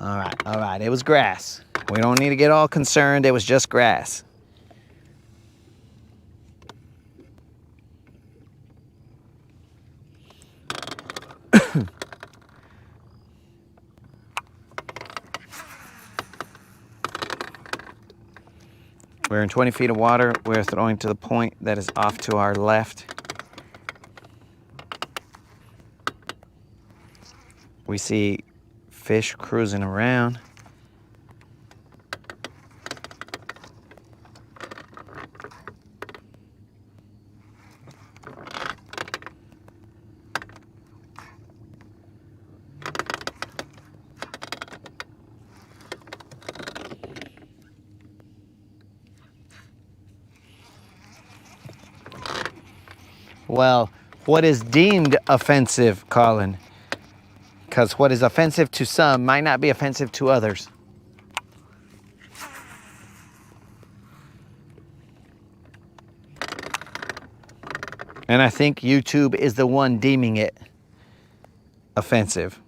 S1: All right. It was grass. We don't need to get all concerned. It was just grass. We're in 20 feet of water. We're throwing to the point that is off to our left. We see fish cruising around. Well, what is deemed offensive, Colin? Because what is offensive to some might not be offensive to others. And I think YouTube is the one deeming it offensive.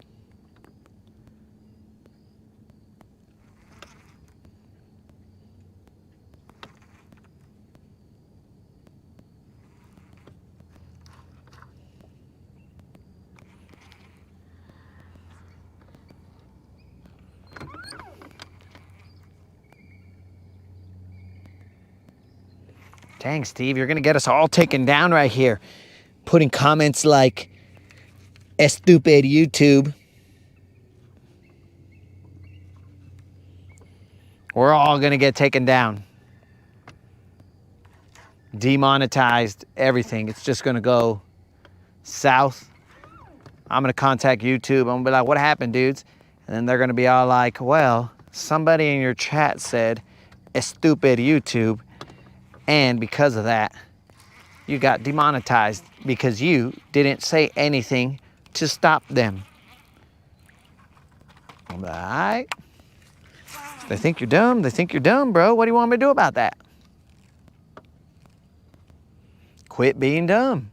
S1: Dang, Steve, you're going to get us all taken down right here. Putting comments like, stupid YouTube. We're all going to get taken down. Demonetized, everything. It's just going to go south. I'm going to contact YouTube. I'm going to be like, what happened, dudes? And then they're going to be all like, well, somebody in your chat said, stupid YouTube. And because of that, you got demonetized because you didn't say anything to stop them. I'm like, all right. They think you're dumb. They think you're dumb, bro. What do you want me to do about that? Quit being dumb.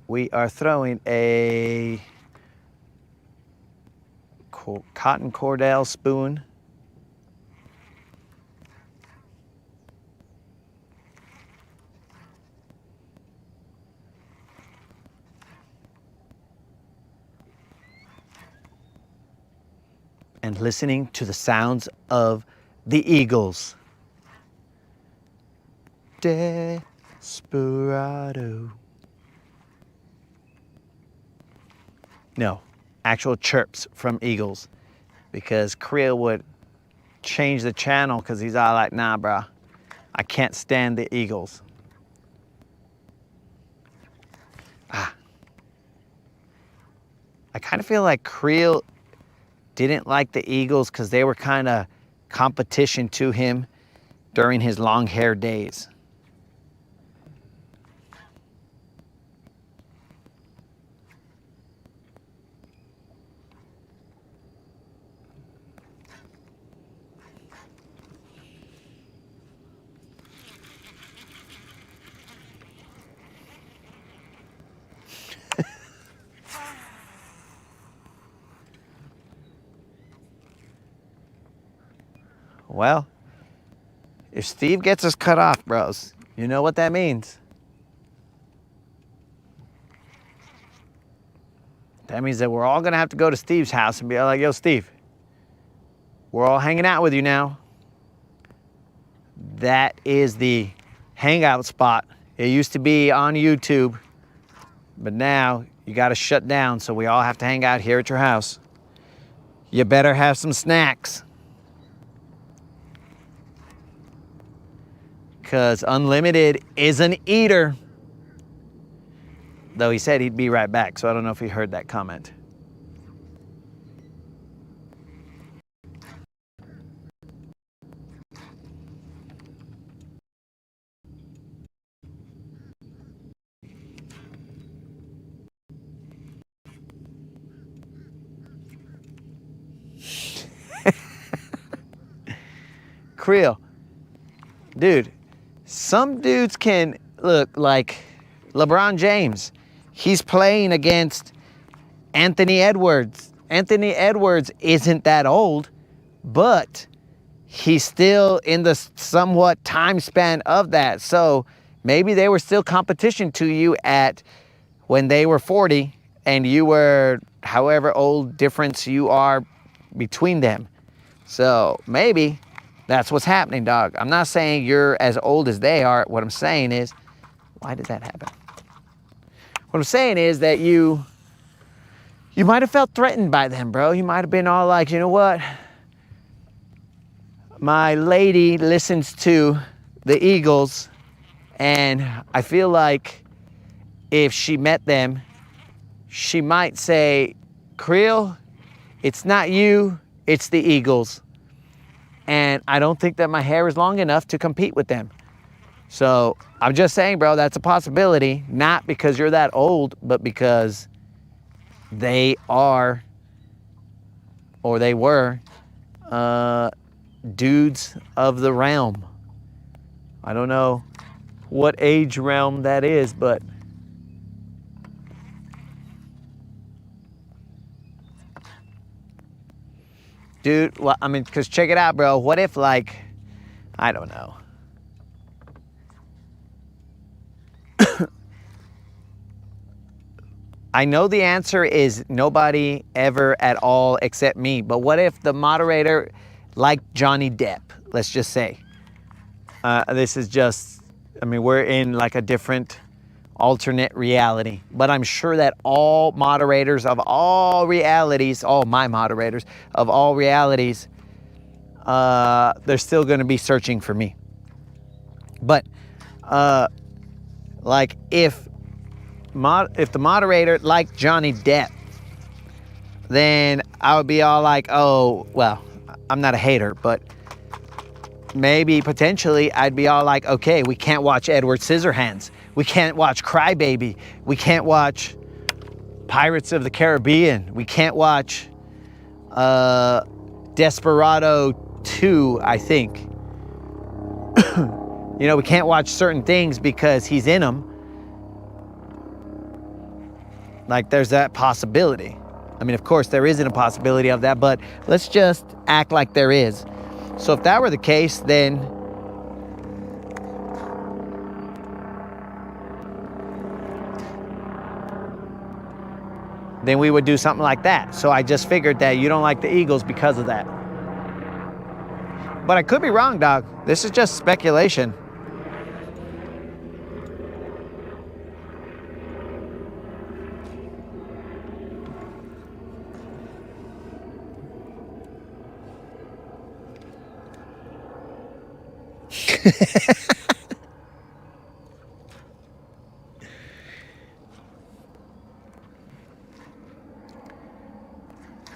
S1: We are throwing a cotton cordell spoon. And listening to the sounds of the eagles. Desperado. No, actual chirps from eagles. Because Creel would change the channel because he's all like, nah, bro, I can't stand the eagles. I kind of feel like Creel didn't like the eagles because they were kind of competition to him during his long hair days. Well, if Steve gets us cut off, bros, you know what that means. That means that we're all gonna have to go to Steve's house and be like, yo, Steve, we're all hanging out with you now. That is the hangout spot. It used to be on YouTube, but now you gotta shut down, so we all have to hang out here at your house. You better have some snacks. Because Unlimited is an eater. Though he said he'd be right back, so I don't know if he heard that comment. Creel, dude, some dudes can look, like LeBron James, he's playing against Anthony Edwards. Anthony Edwards isn't that old, but he's still in the somewhat time span of that. So maybe they were still competition to you at when they were 40 and you were however old difference you are between them. So maybe that's what's happening, dog. I'm not saying you're as old as they are. What I'm saying is, why does that happen? What I'm saying is that you might have felt threatened by them, bro. You might have been all like, you know what? My lady listens to the Eagles, and I feel like if she met them, she might say, Creel, it's not you, it's the Eagles. And I don't think that my hair is long enough to compete with them. So I'm just saying, bro, that's a possibility. Not because you're that old, but because they are, or they were, dudes of the realm. I don't know what age realm that is, but dude, well, I mean, because check it out, bro. What if, like, I don't know. I know the answer is nobody ever at all except me, but what if the moderator liked Johnny Depp, let's just say? This is just, I mean, we're in like a different alternate reality, but I'm sure that all moderators of all realities, all my moderators of all realities, they're still going to be searching for me. But like if the moderator liked Johnny Depp, then I would be all like, oh, well, I'm not a hater, but maybe potentially I'd be all like, okay, we can't watch Edward Scissorhands. We can't watch Crybaby. We can't watch Pirates of the Caribbean. We can't watch Desperado 2, I think. You know, we can't watch certain things because he's in them. Like, there's that possibility. I mean, of course, there isn't a possibility of that, but let's just act like there is. So if that were the case, then we would do something like that. So I just figured that you don't like the Eagles because of that. But I could be wrong, dog. This is just speculation.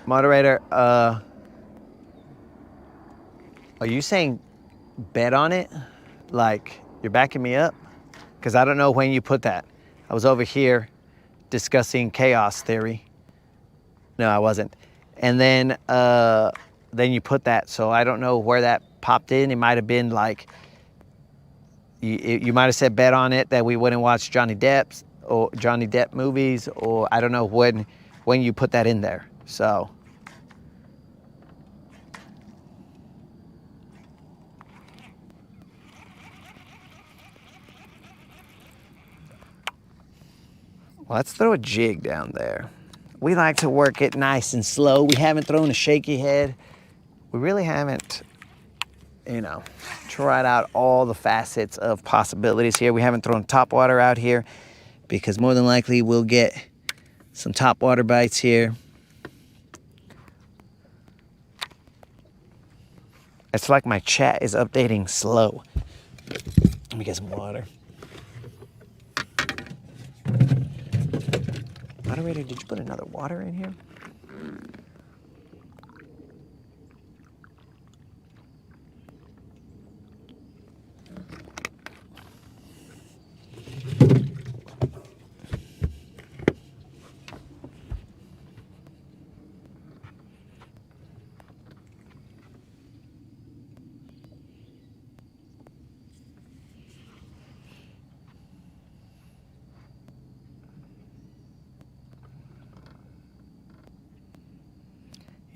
S1: Moderator, are you saying bet on it? Like, you're backing me up? Because I don't know when you put that. I was over here discussing chaos theory. No, I wasn't. And then you put that, so I don't know where that popped in. It might have been like, you might have said bet on it that we wouldn't watch Johnny Depp movies, or I don't know when you put that in there. So let's throw a jig down there. We like to work it nice and slow. We haven't thrown a shaky head. We really haven't, you know, tried out all the facets of possibilities here. We haven't thrown top water out here because more than likely we'll get some top water bites here. It's like my chat is updating slow. Let me get some water. Moderator, did you put another water in here?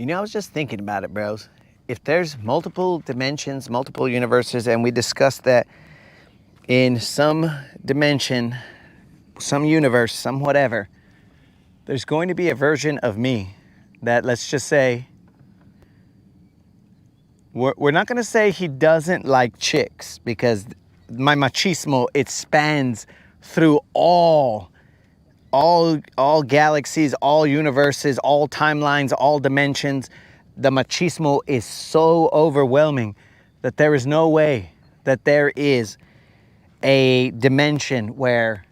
S1: You know, I was just thinking about it, bros. If there's multiple dimensions, multiple universes, and we discussed that in some dimension, some universe, some whatever, there's going to be a version of me that, let's just say, we're not going to say he doesn't like chicks, because my machismo, it spans through all galaxies, all universes, all timelines, all dimensions. The machismo is so overwhelming that there is no way that there is a dimension where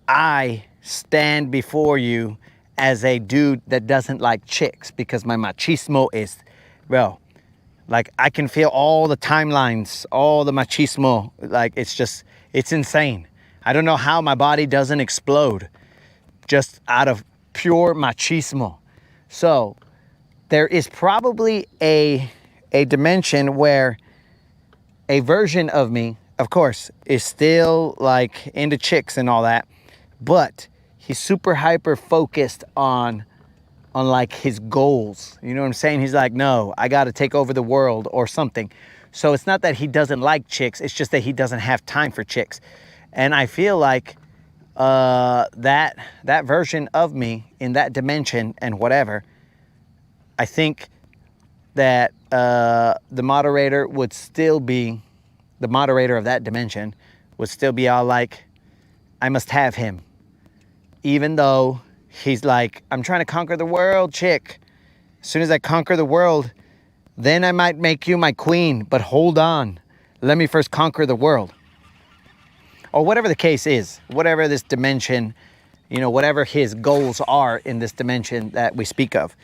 S1: I stand before you as a dude that doesn't like chicks, because my machismo is, bro, like I can feel all the timelines, all the machismo. Like it's insane. I don't know how my body doesn't explode just out of pure machismo. So there is probably a dimension where a version of me, of course, is still like into chicks and all that, but he's super hyper focused on like his goals. You know what I'm saying? He's like, no, I got to take over the world or something. So it's not that he doesn't like chicks, it's just that he doesn't have time for chicks. And I feel like that version of me in that dimension and whatever, I think that the moderator would still be, the moderator of that dimension would still be all like, I must have him. Even though he's like, I'm trying to conquer the world, chick. As soon as I conquer the world, then I might make you my queen. But hold on, let me first conquer the world. Or whatever the case is, whatever this dimension, you know, whatever his goals are in this dimension that we speak of.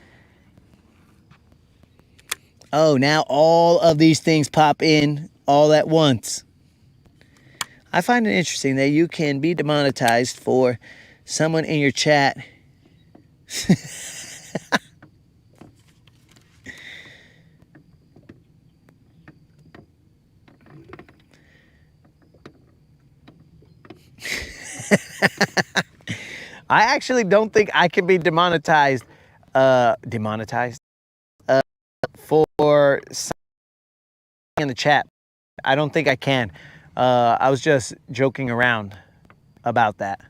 S1: Oh, now all of these things pop in all at once. I find it interesting that you can be demonetized for someone in your chat. I actually don't think I can be demonetized, for something in the chat. I don't think I can. I was just joking around about that.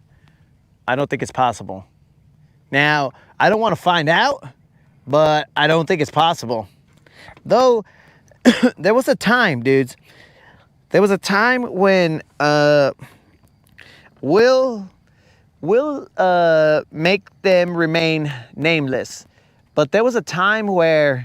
S1: I don't think it's possible. Now, I don't want to find out, but I don't think it's possible. Though, there was a time, dudes. There was a time when we'll make them remain nameless. But there was a time where